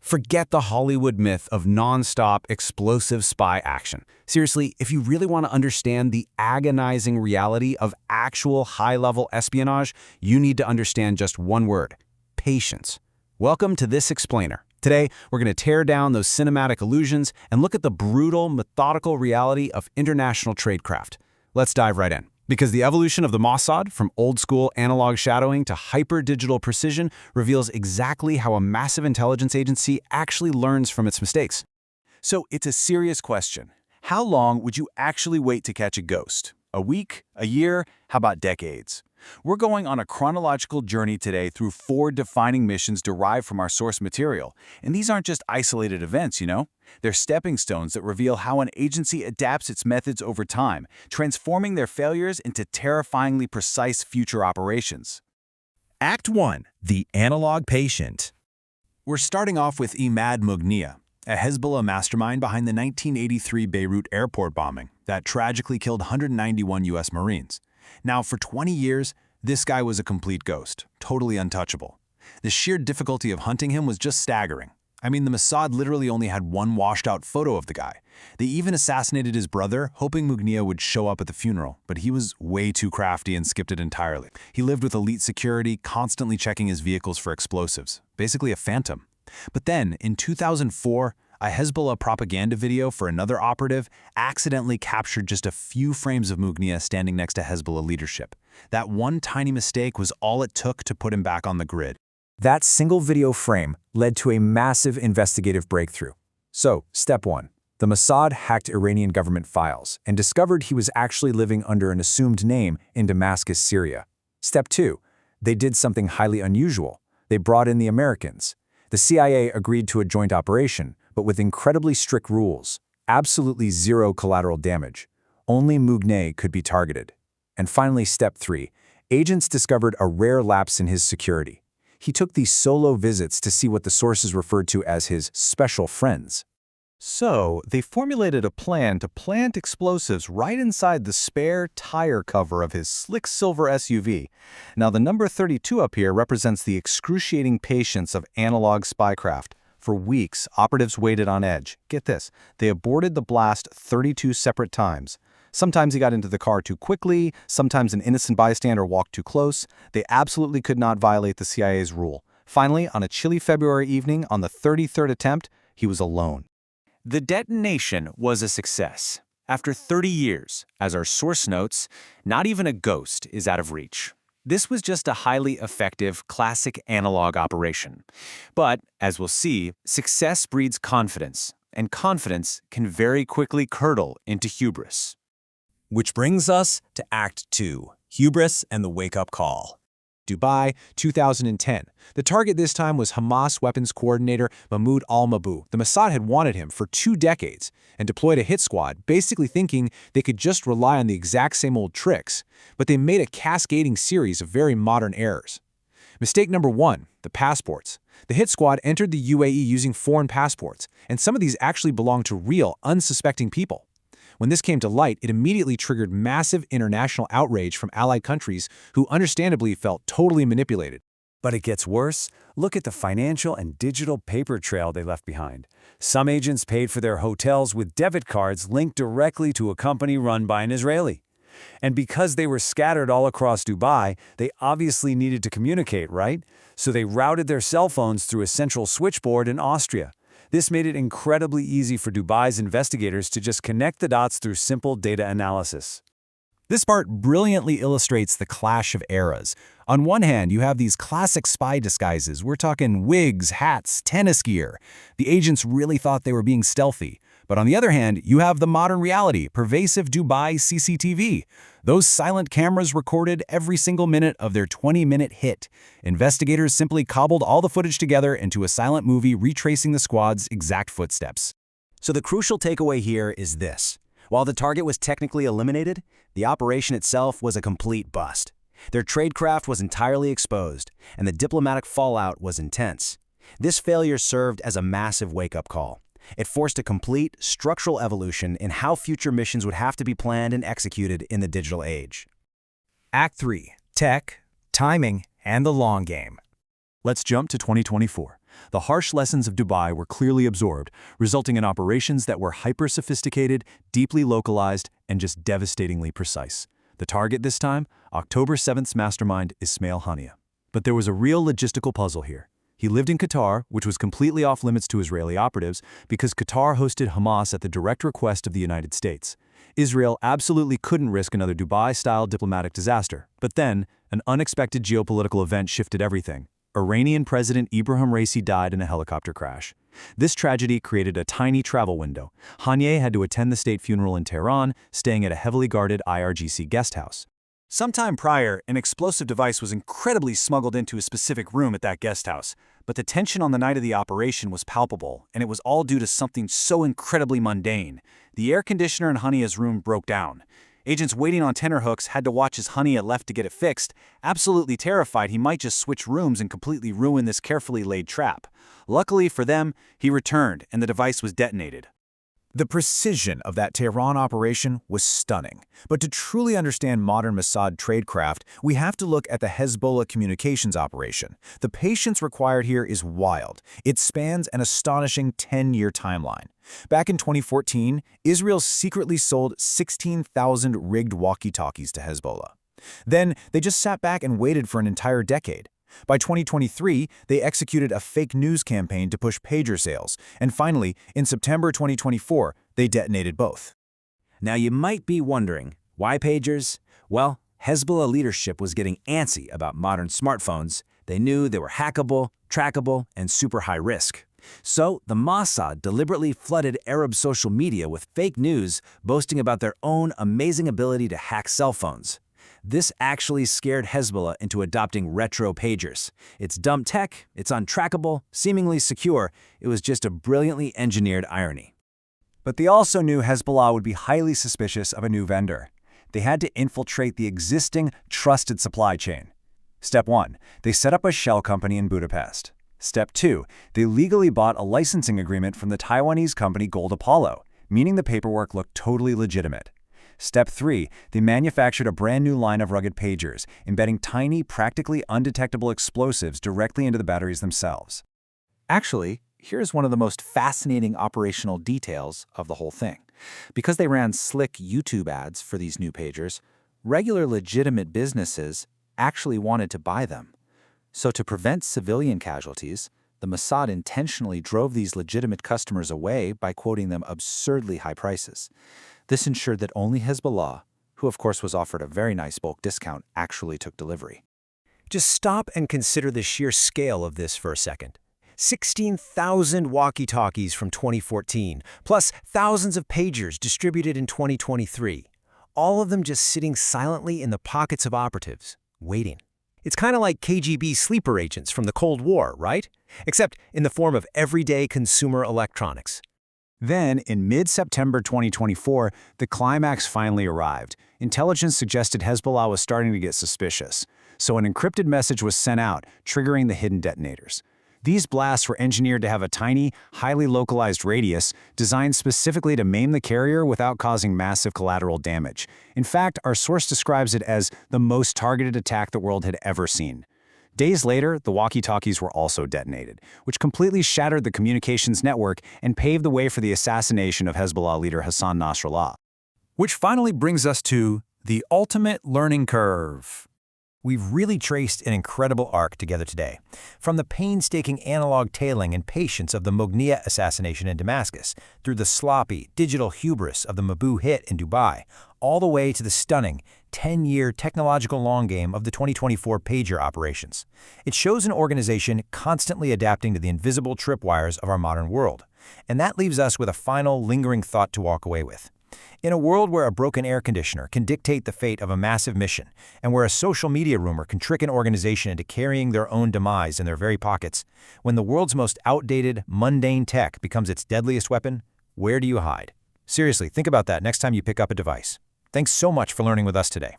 Forget the Hollywood myth of non-stop explosive spy action. Seriously, if you really want to understand the agonizing reality of actual high-level espionage, you need to understand just one word: patience. Welcome to This Explainer. Today, we're going to tear down those cinematic illusions and look at the brutal, methodical reality of international tradecraft. Let's dive right in. Because the evolution of the Mossad, from old-school analog shadowing to hyper-digital precision, reveals exactly how a massive intelligence agency actually learns from its mistakes. So it's a serious question. How long would you actually wait to catch a ghost? A week? A year? How about decades? We're going on a chronological journey today through 4 defining missions derived from our source material. And these aren't just isolated events, you know? They're stepping stones that reveal how an agency adapts its methods over time, transforming their failures into terrifyingly precise future operations. Act 1. The Analog Patient. We're starting off with Imad Mughniyeh, a Hezbollah mastermind behind the 1983 Beirut airport bombing that tragically killed 191 U.S. Marines. Now, for 20 years, this guy was a complete ghost, totally untouchable. The sheer difficulty of hunting him was just staggering. I mean, the Mossad literally only had one washed-out photo of the guy. They even assassinated his brother, hoping Mughniyeh would show up at the funeral, but he was way too crafty and skipped it entirely. He lived with elite security, constantly checking his vehicles for explosives, basically a phantom. But then, in 2004, a Hezbollah propaganda video for another operative accidentally captured just a few frames of Mughniyeh standing next to Hezbollah leadership. That one tiny mistake was all it took to put him back on the grid. That single video frame led to a massive investigative breakthrough. So, step 1. The Mossad hacked Iranian government files and discovered he was actually living under an assumed name in Damascus, Syria. Step 2. They did something highly unusual. They brought in the Americans. The CIA agreed to a joint operation, but with incredibly strict rules. Absolutely zero collateral damage. Only Mughniyeh could be targeted. And finally, step 3. Agents discovered a rare lapse in his security. He took these solo visits to see what the sources referred to as his special friends. So, they formulated a plan to plant explosives right inside the spare tire cover of his slick silver SUV. Now, the number 32 up here represents the excruciating patience of analog spycraft. For weeks, operatives waited on edge. Get this, they aborted the blast 32 separate times. Sometimes he got into the car too quickly, sometimes an innocent bystander walked too close. They absolutely could not violate the CIA's rule. Finally, on a chilly February evening, on the 33rd attempt, he was alone. The detonation was a success. After 30 years, as our source notes, not even a ghost is out of reach. This was just a highly effective, classic analog operation. But, as we'll see, success breeds confidence, and confidence can very quickly curdle into hubris. Which brings us to Act 2, Hubris and the Wake-Up Call. Dubai, 2010. The target this time was Hamas weapons coordinator Mahmoud al-Mabou. The Mossad had wanted him for 2 decades and deployed a hit squad, basically thinking they could just rely on the exact same old tricks, but they made a cascading series of very modern errors. Mistake number 1, the passports. The hit squad entered the UAE using foreign passports, and some of these actually belonged to real, unsuspecting people. When this came to light, it immediately triggered massive international outrage from allied countries who understandably felt totally manipulated. But it gets worse. Look at the financial and digital paper trail they left behind. Some agents paid for their hotels with debit cards linked directly to a company run by an Israeli. And because they were scattered all across Dubai, they obviously needed to communicate, right? So they routed their cell phones through a central switchboard in Austria. This made it incredibly easy for Dubai's investigators to just connect the dots through simple data analysis. This part brilliantly illustrates the clash of eras. On one hand, you have these classic spy disguises. We're talking wigs, hats, tennis gear. The agents really thought they were being stealthy. But on the other hand, you have the modern reality, pervasive Dubai CCTV. Those silent cameras recorded every single minute of their 20-minute hit. Investigators simply cobbled all the footage together into a silent movie retracing the squad's exact footsteps. So the crucial takeaway here is this. While the target was technically eliminated, the operation itself was a complete bust. Their tradecraft was entirely exposed, and the diplomatic fallout was intense. This failure served as a massive wake-up call. It forced a complete structural evolution in how future missions would have to be planned and executed in the digital age. Act 3, Tech, Timing, and the Long Game. Let's jump to 2024. The harsh lessons of Dubai were clearly absorbed, resulting in operations that were hyper-sophisticated, deeply localized, and just devastatingly precise. The target this time, October 7th's mastermind, Ismail Haniyeh. But there was a real logistical puzzle here. He lived in Qatar, which was completely off-limits to Israeli operatives, because Qatar hosted Hamas at the direct request of the United States. Israel absolutely couldn't risk another Dubai-style diplomatic disaster. But then, an unexpected geopolitical event shifted everything. Iranian President Ibrahim Raisi died in a helicopter crash. This tragedy created a tiny travel window. Haniyeh had to attend the state funeral in Tehran, staying at a heavily guarded IRGC guest house. Sometime prior, an explosive device was incredibly smuggled into a specific room at that guest house, but the tension on the night of the operation was palpable, and it was all due to something so incredibly mundane. The air conditioner in Haniyeh's room broke down. Agents waiting on tenterhooks had to watch as Haniyeh left to get it fixed, absolutely terrified he might just switch rooms and completely ruin this carefully laid trap. Luckily for them, he returned, and the device was detonated. The precision of that Tehran operation was stunning. But to truly understand modern Mossad tradecraft, we have to look at the Hezbollah communications operation. The patience required here is wild. It spans an astonishing 10-year timeline. Back in 2014, Israel secretly sold 16,000 rigged walkie-talkies to Hezbollah. Then, they just sat back and waited for an entire decade. By 2023, they executed a fake news campaign to push pager sales, and finally, in September 2024, they detonated both. Now you might be wondering, why pagers? Well, Hezbollah leadership was getting antsy about modern smartphones. They knew they were hackable, trackable, and super high risk. So the Mossad deliberately flooded Arab social media with fake news boasting about their own amazing ability to hack cell phones. This actually scared Hezbollah into adopting retro pagers. It's dumb tech, it's untrackable, seemingly secure. It was just a brilliantly engineered irony. But they also knew Hezbollah would be highly suspicious of a new vendor. They had to infiltrate the existing, trusted supply chain. Step 1. They set up a shell company in Budapest. Step 2. They legally bought a licensing agreement from the Taiwanese company Gold Apollo, meaning the paperwork looked totally legitimate. Step 3. They manufactured a brand new line of rugged pagers, embedding tiny, practically undetectable explosives directly into the batteries themselves. Actually, here's one of the most fascinating operational details of the whole thing. Because they ran slick YouTube ads for these new pagers, regular legitimate businesses actually wanted to buy them. So to prevent civilian casualties, the Mossad intentionally drove these legitimate customers away by quoting them absurdly high prices. This ensured that only Hezbollah, who of course was offered a very nice bulk discount, actually took delivery. Just stop and consider the sheer scale of this for a second. 16,000 walkie-talkies from 2014, plus thousands of pagers distributed in 2023. All of them just sitting silently in the pockets of operatives, waiting. It's kind of like KGB sleeper agents from the Cold War, right? Except in the form of everyday consumer electronics. Then, in mid-September 2024, the climax finally arrived. Intelligence suggested Hezbollah was starting to get suspicious, so an encrypted message was sent out, triggering the hidden detonators. These blasts were engineered to have a tiny, highly localized radius, designed specifically to maim the carrier without causing massive collateral damage. In fact, our source describes it as the most targeted attack the world had ever seen. Days later, the walkie-talkies were also detonated, which completely shattered the communications network and paved the way for the assassination of Hezbollah leader Hassan Nasrallah. Which finally brings us to the ultimate learning curve. We've really traced an incredible arc together today. From the painstaking analog tailing and patience of the Mughniyeh assassination in Damascus, through the sloppy, digital hubris of the Mabu hit in Dubai, all the way to the stunning 10-year technological long game of the 2024 pager operations. It shows an organization constantly adapting to the invisible tripwires of our modern world. And that leaves us with a final, lingering thought to walk away with. In a world where a broken air conditioner can dictate the fate of a massive mission, and where a social media rumor can trick an organization into carrying their own demise in their very pockets, when the world's most outdated, mundane tech becomes its deadliest weapon, where do you hide? Seriously, think about that next time you pick up a device. Thanks so much for learning with us today.